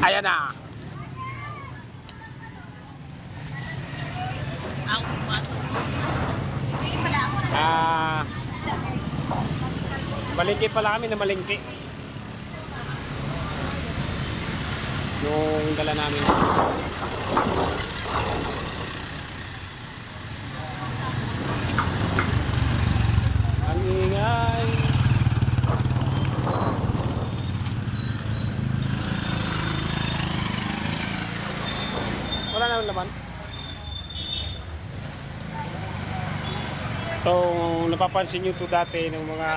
Ayan na. Malingki pala kami na malingki. Yung dala namin. Ang ingay. Wala naman laman. Itong napapansin nyo ito dati ng mga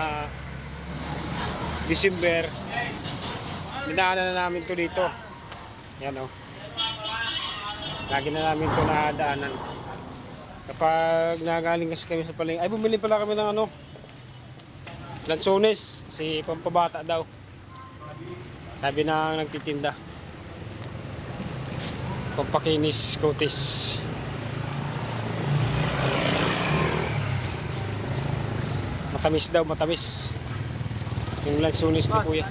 December, dinaanan na namin ito dito. Yan o. Lagi na namin ito nadaanan. Kapag nagaling kasi kami sa palengke, ay bumili pala kami ng ano, lansones, kasi pampabata daw. Sabi na nagtitinda. Pampakinis, kutis. Matamis daw, matamis. Yung lansones ni kuya.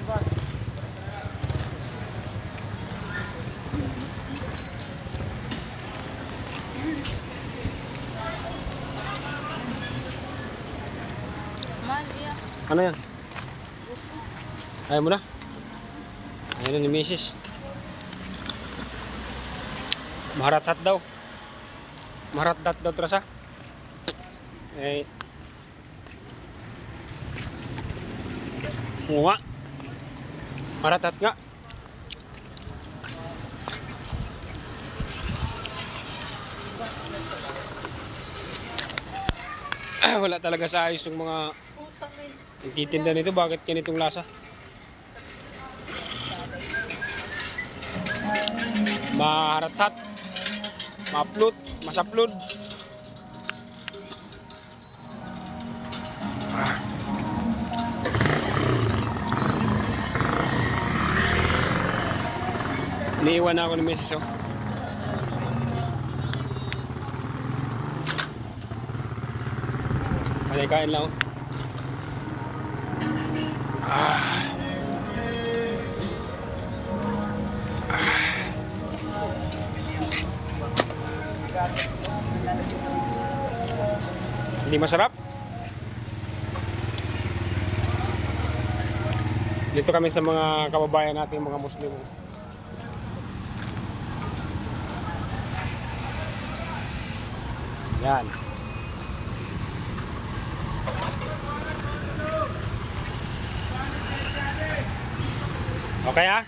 Ano yan? Ayaw mo na? Ayaw na ni Mrs. Maharatat daw. Maharatat daw terasa. Eh. Nga. Maharatat nga. Wala talaga sa ayos yung mga nagtitinda nito. Bakit ganitong lasa? Maharatat, ma-upload, mas-upload. Iniiwan na ako ng message. Kain lang. Hindi masarap. Dito kami sa mga kababayan natin, mga Muslim. Yan. Okay ah?